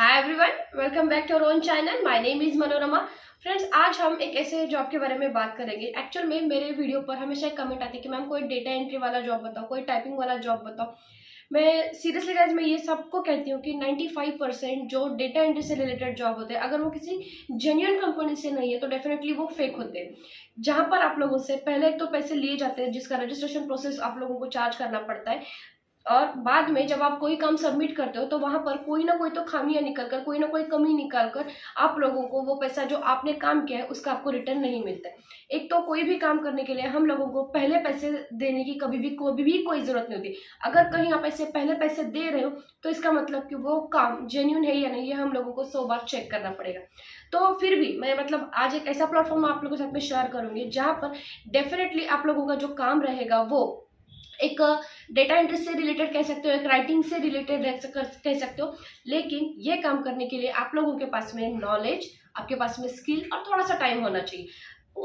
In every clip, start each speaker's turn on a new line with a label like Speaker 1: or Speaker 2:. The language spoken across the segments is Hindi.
Speaker 1: Hi everyone, welcome back to our own channel. My name is Manorama. Friends, आज हम एक ऐसे जॉब के बारे में बात करेंगे। एक्चुअल में मेरे वीडियो पर हमेशा एक कमेंट आती है कि मैम कोई डेटा एंट्री वाला जॉब बताओ, कोई टाइपिंग वाला जॉब बताओ। मैं सीरियसली गाइस, मैं ये सबको कहती हूँ कि 95% जो डेटा एंट्री से रिलेटेड जॉब होते हैं, अगर वो किसी जेन्युइन कंपनी से नहीं है तो डेफिनेटली वो फेक होते हैं। जहाँ पर आप लोगों से पहले एक तो पैसे लिए जाते हैं, जिसका रजिस्ट्रेशन प्रोसेस आप लोगों को चार्ज करना पड़ता है, और बाद में जब आप कोई काम सबमिट करते हो तो वहां पर कोई ना कोई तो खामियां निकल कर, कोई ना कोई कमी निकाल कर आप लोगों को वो पैसा जो आपने काम किया है उसका आपको रिटर्न नहीं मिलता है। एक तो कोई भी काम करने के लिए हम लोगों को पहले पैसे देने की कभी भी कोई जरूरत नहीं होती। अगर कहीं आप ऐसे पहले पैसे दे रहे हो तो इसका मतलब कि वो काम जेन्यून है या नहीं, ये हम लोगों को 100 बार चेक करना पड़ेगा। तो फिर भी मैं आज एक ऐसा प्लेटफॉर्म आप लोगों के साथ में शेयर करूंगी जहां पर डेफिनेटली आप लोगों का जो काम रहेगा वो एक डेटा एंट्री से रिलेटेड कह सकते हो, एक राइटिंग से रिलेटेड कह सकते हो। लेकिन ये काम करने के लिए आप लोगों के पास में नॉलेज, आपके पास में स्किल और थोड़ा सा टाइम होना चाहिए।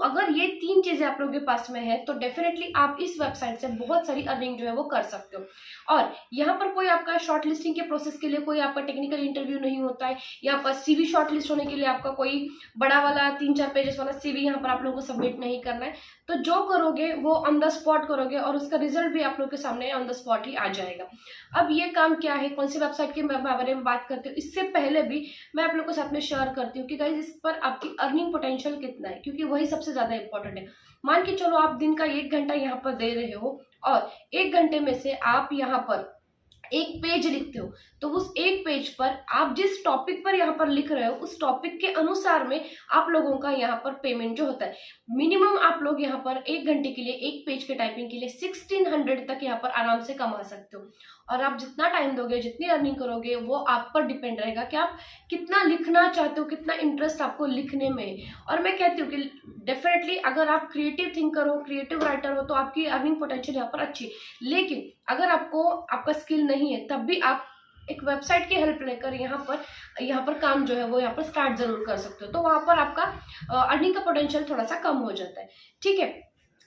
Speaker 1: अगर ये तीन चीजें आप लोगों के पास में है तो डेफिनेटली आप इस वेबसाइट से बहुत सारी अर्निंग जो है वो कर सकते हो। और यहाँ पर कोई आपका शॉर्ट लिस्टिंग के प्रोसेस के लिए कोई आपका टेक्निकल इंटरव्यू नहीं होता है। यहाँ पर सीवी शॉर्ट लिस्ट होने के लिए आपका कोई बड़ा वाला 3-4 पेजेस वाला सीवी यहाँ पर आप लोगों को सबमिट नहीं करना है। तो जो करोगे वो ऑन द स्पॉट करोगे और उसका रिजल्ट भी आप लोग के सामने ऑन द स्पॉट ही आ जाएगा। अब ये काम क्या है, कौन सी वेबसाइट के बारे में बात करती हूँ, इससे पहले भी मैं आप लोग के साथ में शेयर करती हूँ कि गाइज इस पर आपकी अर्निंग पोटेंशियल कितना है, क्योंकि वही सबसे ज्यादा इंपॉर्टेंट है। मान के चलो आप दिन का 1 घंटा यहाँ पर दे रहे हो और 1 घंटे में से आप यहाँ पर एक पेज लिखते हो, तो उस एक पेज पर आप जिस टॉपिक पर यहाँ पर लिख रहे हो उस टॉपिक के अनुसार में आप लोगों का यहाँ पर पेमेंट जो होता है, मिनिमम आप लोग यहाँ पर 1 घंटे के लिए एक पेज के टाइपिंग के लिए 1600 तक यहाँ पर आराम से कमा सकते हो। और आप जितना टाइम दोगे, जितनी अर्निंग करोगे, वो आप पर डिपेंड रहेगा कि आप कितना लिखना चाहते हो, कितना इंटरेस्ट आपको लिखने में है। और मैं कहती हूँ कि डेफिनेटली अगर आप क्रिएटिव थिंकर हो, क्रिएटिव राइटर हो तो आपकी अर्निंग पोटेंशियल यहाँ पर अच्छी। लेकिन अगर आपका स्किल नहीं है तब भी आप एक वेबसाइट की हेल्प लेकर यहाँ पर काम जो है वो यहाँ पर स्टार्ट जरूर कर सकते हो। तो वहां पर आपका अर्निंग का पोटेंशियल थोड़ा सा कम हो जाता है। ठीक है,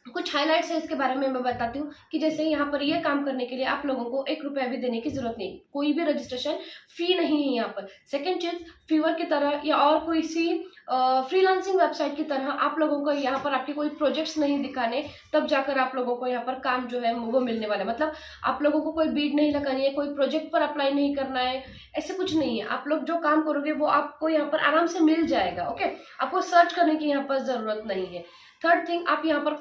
Speaker 1: कुछ हाइलाइट्स है इसके बारे में मैं बताती हूँ कि जैसे यहाँ पर ये काम करने के लिए आप लोगों को 1 रुपया भी देने की जरूरत नहीं, कोई भी रजिस्ट्रेशन फी नहीं है यहाँ पर। सेकंड चीज, फीवर की तरह या और कोई सी फ्रीलांसिंग वेबसाइट की तरह आप लोगों को यहाँ पर आपके कोई प्रोजेक्ट्स नहीं दिखाने, तब जाकर आप लोगों को यहाँ पर काम जो है वो मिलने वाला है। मतलब आप लोगों को कोई बीड नहीं लगानी है, कोई प्रोजेक्ट पर अप्लाई नहीं करना है, ऐसे कुछ नहीं है। आप लोग जो काम करोगे वो आपको यहाँ पर आराम से मिल जाएगा। ओके, आपको सर्च करने की यहाँ पर जरूरत नहीं है। थर्ड थिंग, आप यहाँ पर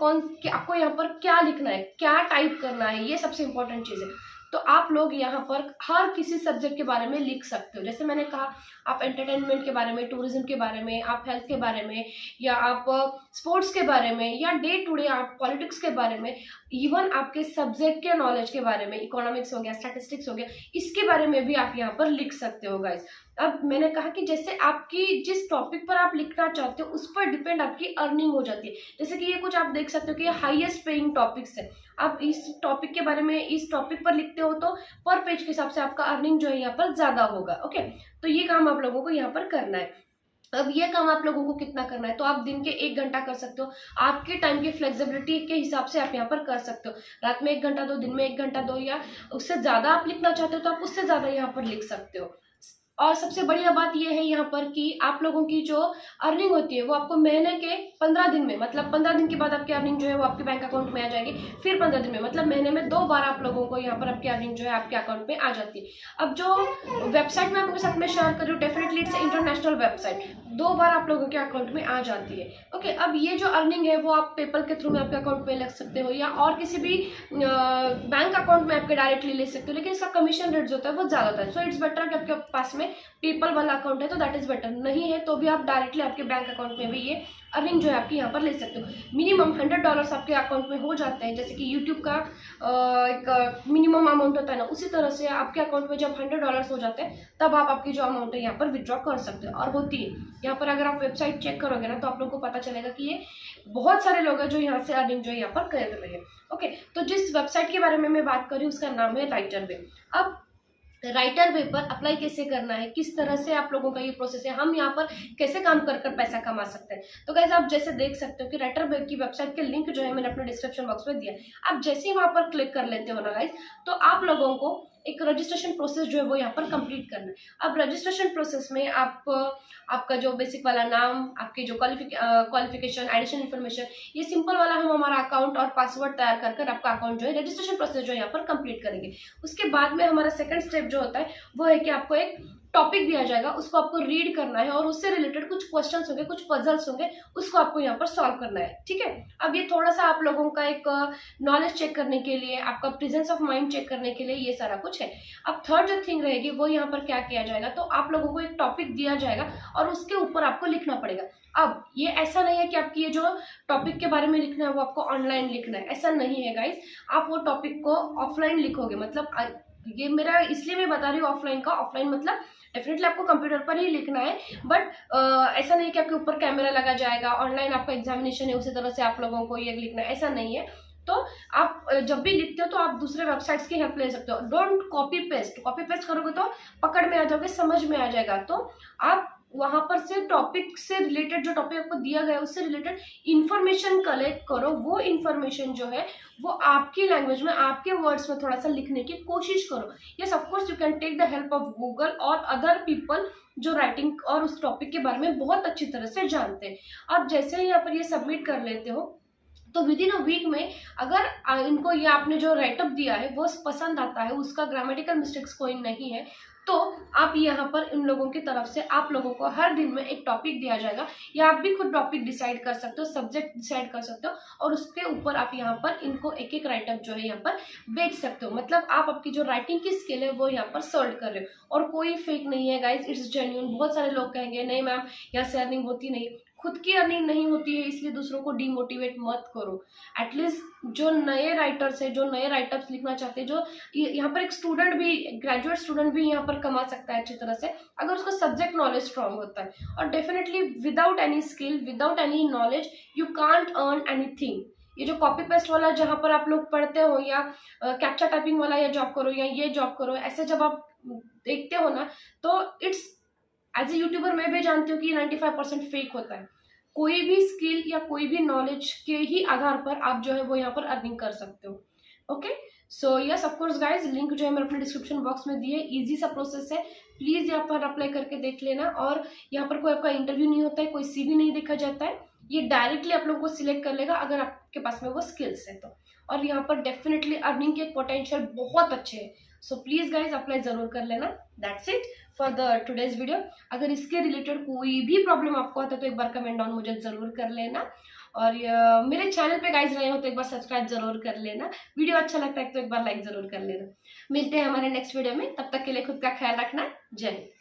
Speaker 1: आपको यहाँ पर क्या लिखना है, क्या टाइप करना है, ये सबसे इंपॉर्टेंट चीज है। तो आप लोग यहाँ पर हर किसी सब्जेक्ट के बारे में लिख सकते हो। जैसे मैंने कहा, आप एंटरटेनमेंट के बारे में, टूरिज्म के बारे में, आप हेल्थ के बारे में, या आप स्पोर्ट्स के बारे में, या डे टू डे आप पॉलिटिक्स के बारे में, इवन आपके सब्जेक्ट के नॉलेज के बारे में, इकोनॉमिक्स हो गया, स्टैटिस्टिक्स हो गया, इसके बारे में भी आप यहाँ पर लिख सकते हो गाइज। अब मैंने कहा कि जैसे आपकी जिस टॉपिक पर आप लिखना चाहते हो उस पर डिपेंड आपकी अर्निंग हो जाती है। जैसे कि ये कुछ आप देख सकते हो कि ये हाईएस्ट पेइंग टॉपिक्स है। आप इस टॉपिक के बारे में इस टॉपिक पर लिखते हो तो पर पेज के हिसाब से आपका अर्निंग जो है यहाँ पर ज्यादा होगा। ओके, तो ये काम आप लोगों को यहाँ पर करना है। अब ये काम आप लोगों को कितना करना है, तो आप दिन के 1 घंटा कर सकते हो। आपके टाइम की फ्लेक्सिबिलिटी के हिसाब से आप यहाँ पर कर सकते हो। रात में 1 घंटा दो, दिन में 1 घंटा दो, या उससे ज्यादा आप लिखना चाहते हो तो आप उससे ज्यादा यहाँ पर लिख सकते हो। और सबसे बढ़िया बात यह है यहाँ पर कि आप लोगों की जो अर्निंग होती है वो आपको महीने के 15 दिन में, मतलब 15 दिन के बाद आपकी अर्निंग जो है वो आपके बैंक अकाउंट में आ जाएगी। फिर 15 दिन में, मतलब महीने में 2 बार आप लोगों को यहाँ पर आपकी अर्निंग जो है आपके अकाउंट में आ जाती है। अब जो वेबसाइट में आपके साथ में शेयर कर रही हूँ, डेफिनेटली इट्स इंटरनेशनल वेबसाइट, 2 बार आप लोगों के अकाउंट में आ जाती है। ओके, अब ये जो अर्निंग है वो आप पेपल के थ्रू में आपके अकाउंट में लग सकते हो, या और किसी भी बैंक अकाउंट में आपके डायरेक्टली ले सकते हो, लेकिन इसका कमीशन रेट जो होता है वो ज्यादा होता है। सो इट्स बेटर कि आपके पास में पेपल वाला अकाउंट है तो दैट इज बेटर, नहीं है तो भी आप डायरेक्टली आपके बैंक अकाउंट में भी ये अर्निंग जो है आपकी यहाँ पर ले सकते हो। मिनिमम $100 आपके अकाउंट में हो जाते हैं, जैसे कि यूट्यूब का एक मिनिमम अमाउंट होता है ना, उसी तरह से आपके अकाउंट में जब $100 हो जाते हैं तब आप आपकी जो अमाउंट है यहाँ पर विड्रॉ कर सकते हो। और होती है यहाँ पर, अगर आप वेबसाइट चेक करोगे ना तो आप लोग को पता चलेगा कि ये बहुत सारे लोग हैं जो यहाँ से अर्निंग जो है यहाँ पर कर रहे हैं। ओके, तो जिस वेबसाइट के बारे में मैं बात कर रही हूँ उसका नाम है राइटरवे। अब राइटर वे पर अप्लाई कैसे करना है, किस तरह से आप लोगों का ये प्रोसेस है, हम यहाँ पर कैसे काम कर कर पैसा कमा सकते हैं। तो गाइस, आप जैसे देख सकते हो कि राइटर वे की वेबसाइट के लिंक जो है मैंने अपने डिस्क्रिप्शन बॉक्स में दिया। आप जैसे ही वहां पर क्लिक कर लेते हो ना गाइस, तो आप लोगों को एक रजिस्ट्रेशन प्रोसेस जो है वो यहाँ पर कंप्लीट करना है। अब रजिस्ट्रेशन प्रोसेस में आपका जो बेसिक वाला नाम, आपके जो क्वालिफिकेशन, एडिशनल इन्फॉर्मेशन, ये सिंपल वाला हम हमारा अकाउंट और पासवर्ड तैयार कर आपका अकाउंट जो है रजिस्ट्रेशन प्रोसेस जो है यहाँ पर कंप्लीट करेंगे। उसके बाद में हमारा सेकंड स्टेप जो होता है वो है कि आपको एक टॉपिक दिया जाएगा, उसको आपको रीड करना है और उससे रिलेटेड कुछ क्वेश्चंस होंगे, कुछ पजल्स होंगे, उसको आपको यहाँ पर सॉल्व करना है। ठीक है, अब ये थोड़ा सा आप लोगों का एक नॉलेज चेक करने के लिए, आपका प्रेजेंस ऑफ माइंड चेक करने के लिए ये सारा कुछ है। अब थर्ड जो थिंग रहेगी वो यहाँ पर क्या किया जाएगा, तो आप लोगों को एक टॉपिक दिया जाएगा और उसके ऊपर आपको लिखना पड़ेगा। अब ये ऐसा नहीं है कि आपकी ये जो टॉपिक के बारे में लिखना है वो आपको ऑनलाइन लिखना है, ऐसा नहीं है गाइज। आप वो टॉपिक को ऑफलाइन लिखोगे, मतलब ये मेरा इसलिए मैं बता रही हूँ ऑफलाइन का। ऑफलाइन मतलब डेफिनेटली आपको कंप्यूटर पर ही लिखना है, बट ऐसा नहीं कि आपके ऊपर कैमरा लगा जाएगा, ऑनलाइन आपका एग्जामिनेशन है उसी तरह से आप लोगों को ये लिखना है, ऐसा नहीं है। तो आप जब भी लिखते हो तो आप दूसरे वेबसाइट्स की हेल्प ले सकते हो। डोंट कॉपी पेस्ट करोगे तो पकड़ में आ जाओगे, समझ में आ जाएगा। तो आप वहां पर से टॉपिक से रिलेटेड, जो टॉपिक आपको दिया गया है उससे रिलेटेड इंफॉर्मेशन कलेक्ट करो। वो इंफॉर्मेशन जो है वो आपकी लैंग्वेज में, आपके वर्ड्स में थोड़ा सा लिखने की कोशिश करो। Yes, of course you can take the help of Google और अदर पीपल जो राइटिंग और उस टॉपिक के बारे में बहुत अच्छी तरह से जानते हैं। आप जैसे ही यहाँ पर ये सबमिट कर लेते हो तो विद इन अ वीक में अगर इनको ये आपने जो राइटअप दिया है वो पसंद आता है, उसका ग्रामेटिकल मिस्टेक्स कोई नहीं है, तो आप यहाँ पर इन लोगों की तरफ से आप लोगों को हर दिन में एक टॉपिक दिया जाएगा, या आप भी खुद टॉपिक डिसाइड कर सकते हो, सब्जेक्ट डिसाइड कर सकते हो और उसके ऊपर आप यहाँ पर इनको एक एक राइटअप जो है यहाँ पर बेच सकते हो। मतलब आप आपकी जो राइटिंग की स्किल है वो यहाँ पर सॉल्व कर रहे हो। और कोई फेक नहीं है गाइज, इट्स जेन्युइन। बहुत सारे लोग कहेंगे नहीं मैम यहाँ से अर्निंग होती नहीं, खुद की अर्निंग नहीं होती है इसलिए दूसरों को डिमोटिवेट मत करो। एटलीस्ट जो नए राइटर्स है, जो नए राइटर्स लिखना चाहते हैं, जो यहाँ पर एक स्टूडेंट भी, ग्रेजुएट स्टूडेंट भी यहाँ पर कमा सकता है अच्छी तरह से अगर उसका सब्जेक्ट नॉलेज स्ट्रांग होता है। और definitely without any skill, without any knowledge you can't earn anything. ये जो कॉपी पेस्ट वाला जहाँ पर आप लोग पढ़ते हो, या कैप्चा टाइपिंग वाला या जॉब करो या ये जॉब करो, ऐसे जब आप देखते हो ना तो इट्स एज ए यूट्यूबर मैं भी जानती हूँ कि 95% फेक होता है। कोई भी स्किल या कोई भी नॉलेज के ही आधार पर आप जो है वो यहाँ पर अर्निंग कर सकते हो। Okay, so yes of course guys, link जो है मैं अपने डिस्क्रिप्शन बॉक्स में दी है। इजी सा प्रोसेस है, प्लीज यहाँ पर अप्लाई करके देख लेना। और यहाँ पर कोई आपका इंटरव्यू नहीं होता है, कोई CV नहीं देखा जाता है, ये डायरेक्टली आप लोगों को सिलेक्ट कर लेगा अगर आपके पास में वो स्किल्स है तो। और यहाँ पर डेफिनेटली अर्निंग के पोटेंशियल बहुत अच्छे हैं। सो प्लीज गाइज अप्लाई जरूर कर लेना। That's it for the today's video. अगर इसके रिलेटेड कोई भी प्रॉब्लम आपको आता है तो एक बार कमेंट डाउन मुझे जरूर कर लेना। और मेरे चैनल पे गाइज नए हो तो एक बार सब्सक्राइब जरूर कर लेना। वीडियो अच्छा लगता है तो एक बार लाइक जरूर कर लेना। मिलते हैं हमारे नेक्स्ट वीडियो में, तब तक के लिए खुद का ख्याल रखना। जय हिंद।